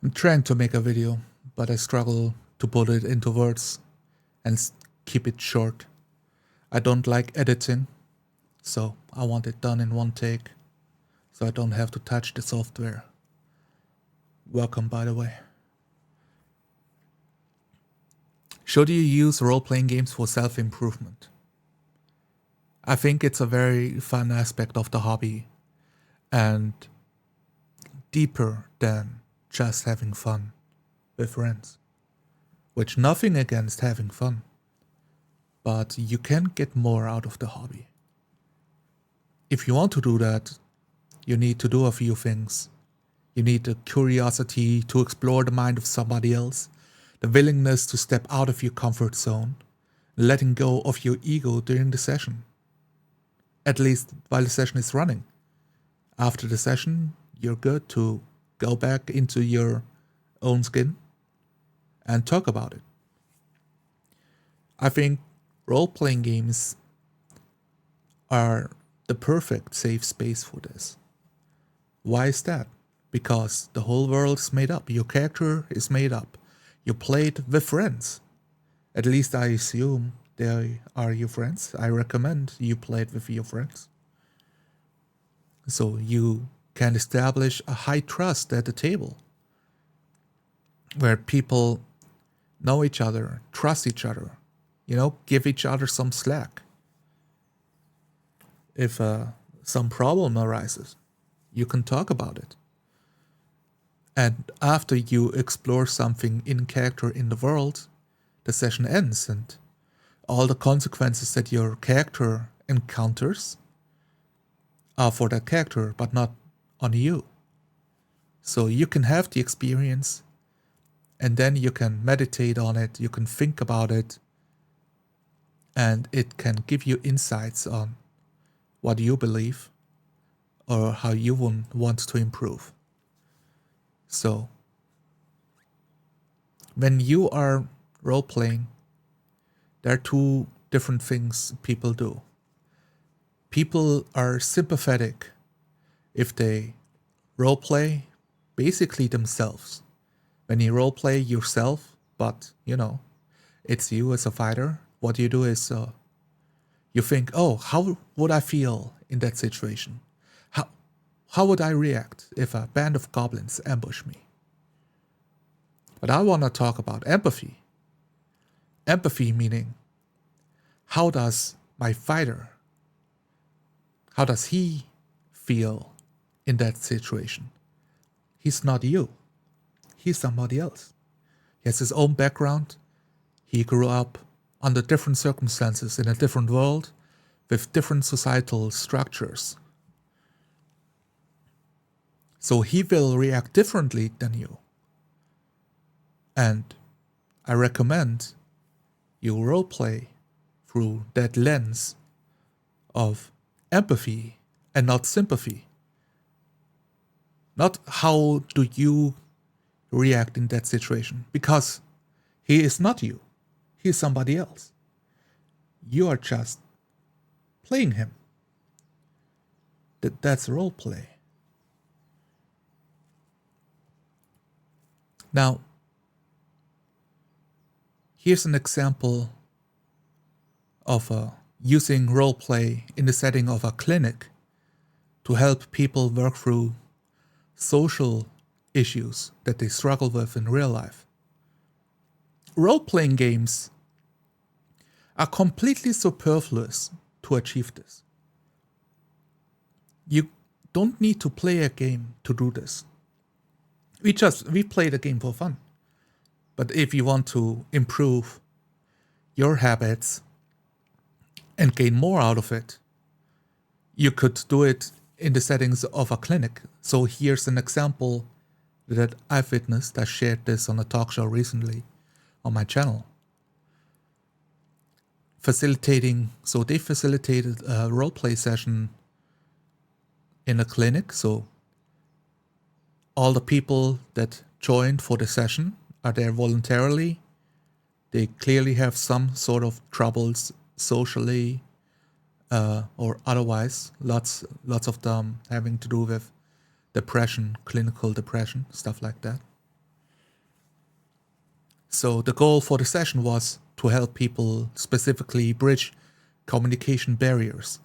I'm trying to make a video, but I struggle to put it into words and keep it short. I don't like editing, so I want it done in one take, so I don't have to touch the software. Welcome, by the way. Should you use role-playing games for self-improvement? I think it's a very fun aspect of the hobby and deeper than just having fun with friends. Which nothing against having fun, but you can get more out of the hobby. If you want to do that, you need to do a few things. You need the curiosity to explore the mind of somebody else, the willingness to step out of your comfort zone, letting go of your ego during the session. At least while the session is running. After the session, you're good to go back into your own skin and talk about it. I think role-playing games are the perfect safe space for this. Why is that? Because the whole world is made up. Your character is made up. You played with friends. At least I assume they are your friends. I recommend you play it with your friends. So you can establish a high trust at the table where people know each other, trust each other, give each other some slack. If some problem arises, you can talk about it. And after you explore something in character in the world, the session ends and all the consequences that your character encounters are for that character, but not on you. So you can have the experience and then you can meditate on it, you can think about it, and it can give you insights on what you believe or how you want to improve. So, when you are role-playing, there are two different things people do. People are sympathetic if they roleplay basically themselves. When you roleplay yourself, but it's you as a fighter, what you do is you think, oh, how would I feel in that situation? How would I react if a band of goblins ambush me? But I want to talk about empathy. Empathy meaning, how does my fighter, how does he feel in that situation? He's not you. He's somebody else. He has his own background. He grew up under different circumstances in a different world with different societal structures. So he will react differently than you. And I recommend you roleplay through that lens of empathy and not sympathy. Not how do you react in that situation, because he is not you. He is somebody else. You are just playing him. That's roleplay. Now, here's an example of using roleplay in the setting of a clinic to help people work through social issues that they struggle with in real life. Role-playing games are completely superfluous to achieve this. You don't need to play a game to do this. We play the game for fun. But if you want to improve your habits and gain more out of it, you could do it in the settings of a clinic. So here's an example that I've witnessed. I shared this on a talk show recently on my channel. They facilitated a roleplay session in a clinic. So all the people that joined for the session are there voluntarily. They clearly have some sort of troubles socially or otherwise. Lots of them having to do with depression, clinical depression, stuff like that. So the goal for the session was to help people specifically bridge communication barriers.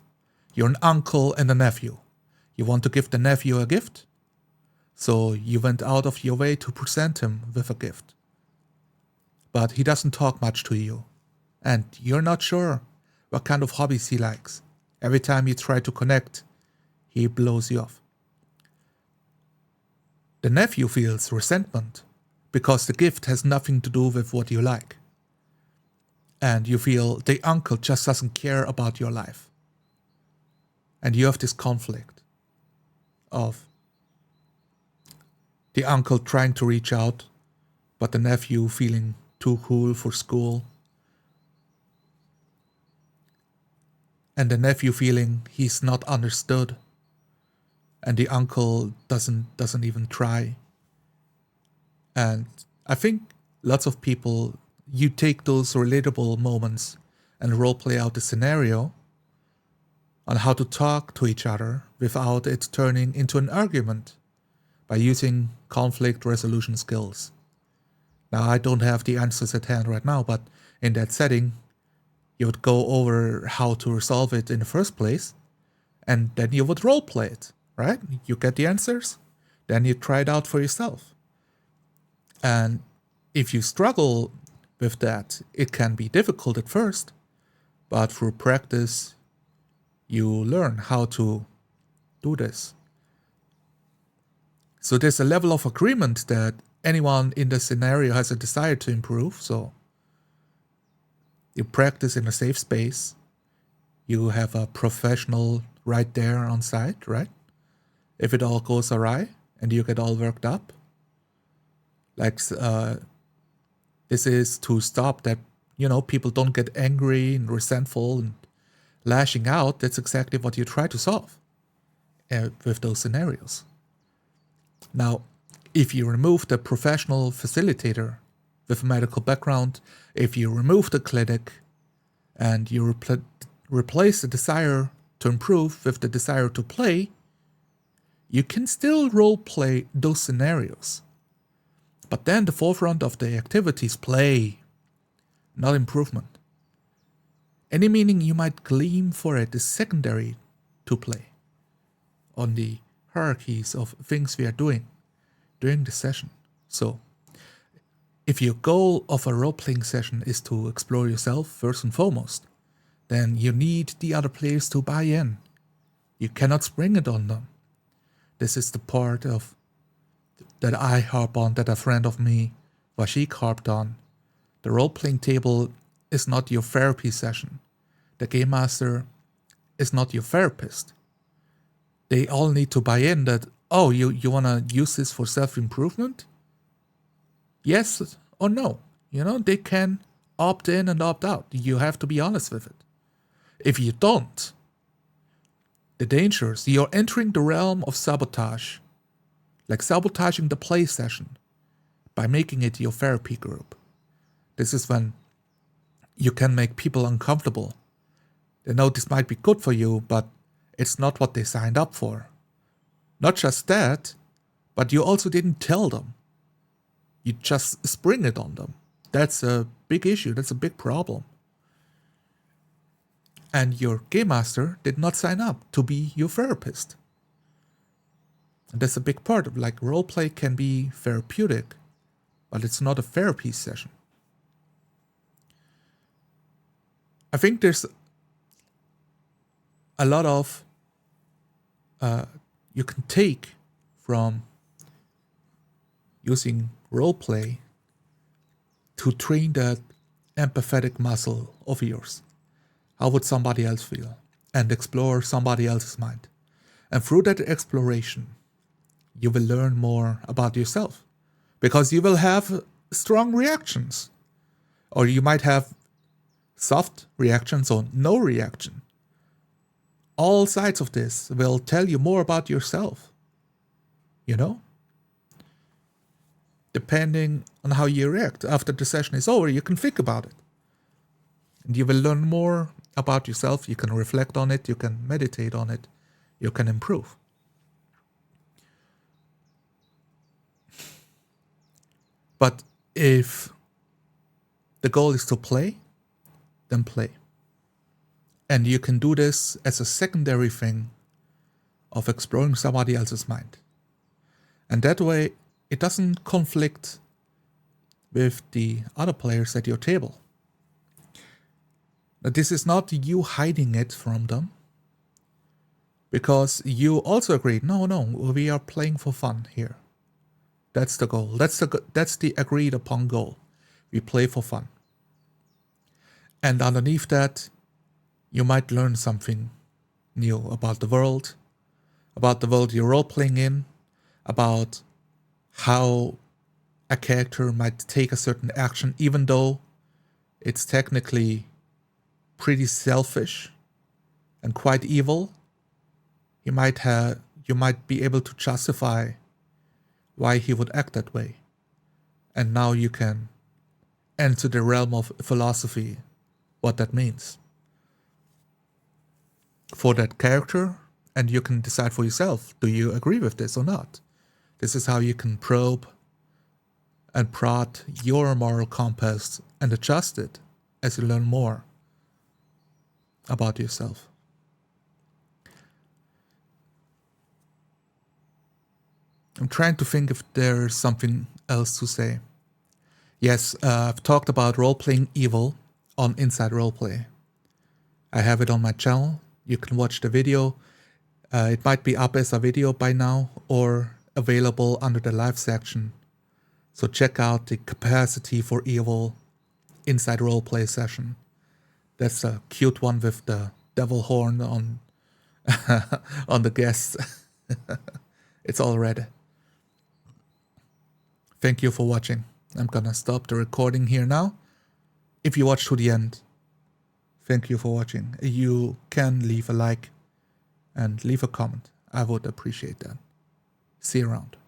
You're an uncle and a nephew. You want to give the nephew a gift? So you went out of your way to present him with a gift. But he doesn't talk much to you. And you're not sure what kind of hobbies he likes. Every time you try to connect, he blows you off. The nephew feels resentment because the gift has nothing to do with what you like. And you feel the uncle just doesn't care about your life. And you have this conflict of the uncle trying to reach out, but the nephew feeling too cool for school. And the nephew feeling he's not understood. And the uncle doesn't even try. And I think lots of people, you take those relatable moments and roleplay out the scenario on how to talk to each other without it turning into an argument by using conflict resolution skills. Now, I don't have the answers at hand right now, but in that setting, you would go over how to resolve it in the first place, and then you would roleplay it, right? You get the answers, then you try it out for yourself. And if you struggle with that, it can be difficult at first, but through practice, you learn how to do this. So there's a level of agreement that anyone in the scenario has a desire to improve. So you practice in a safe space. You have a professional right there on site, right? If it all goes awry and you get all worked up, like this is to stop that, people don't get angry and resentful and lashing out. That's exactly what you try to solve with those scenarios. Now, if you remove the professional facilitator with a medical background, if you remove the clinic and you replace the desire to improve with the desire to play, you can still role-play those scenarios. But then the forefront of the activity is play, not improvement. Any meaning you might glean for it is secondary to play on the hierarchies of things we are doing during the session. So, if your goal of a role-playing session is to explore yourself first and foremost, then you need the other players to buy in. You cannot spring it on them. This is the part of that I harp on, that a friend of me, Vashik, harped on. The role-playing table is not your therapy session. The game master is not your therapist. They all need to buy in that, oh, you want to use this for self-improvement? Yes or no. They can opt in and opt out. You have to be honest with it. If you don't, the dangers, you're entering the realm of sabotage, like sabotaging the play session by making it your therapy group. This is when you can make people uncomfortable. They know this might be good for you, but it's not what they signed up for. Not just that, but you also didn't tell them. You just spring it on them. That's a big issue. That's a big problem. And your game master did not sign up to be your therapist. And that's a big part of, like, roleplay can be therapeutic, but it's not a therapy session. I think there's a lot of you can take from using roleplay to train that empathetic muscle of yours. How would somebody else feel? And explore somebody else's mind. And through that exploration, you will learn more about yourself. Because you will have strong reactions. Or you might have soft reactions or no reaction. All sides of this will tell you more about yourself. Depending on how you react. After the session is over, you can think about it. And you will learn more about yourself. You can reflect on it. You can meditate on it. You can improve. But if the goal is to play, then play. And you can do this as a secondary thing of exploring somebody else's mind. And that way, it doesn't conflict with the other players at your table. Now, this is not you hiding it from them, because you also agreed, no, we are playing for fun here. That's the goal. That's the agreed upon goal. We play for fun. And underneath that, you might learn something new about the world you're role-playing in, about how a character might take a certain action, even though it's technically pretty selfish and quite evil. You might be able to justify why he would act that way. And now you can enter the realm of philosophy, what that means for that character, and you can decide for yourself, do you agree with this or not? This is how you can probe and prod your moral compass and adjust it as you learn more about yourself. I'm trying to think if there's something else to say. Yes, I've talked about role-playing evil on Inside Roleplay. I have it on my channel. You can watch the video. It might be up as a video by now or available under the live section. So check out the Capacity for Evil Inside Roleplay session. That's a cute one with the devil horn on on the guest. It's all ready. Thank you for watching. I'm gonna stop the recording here now. If you watched to the end, thank you for watching. You can leave a like and leave a comment. I would appreciate that. See you around.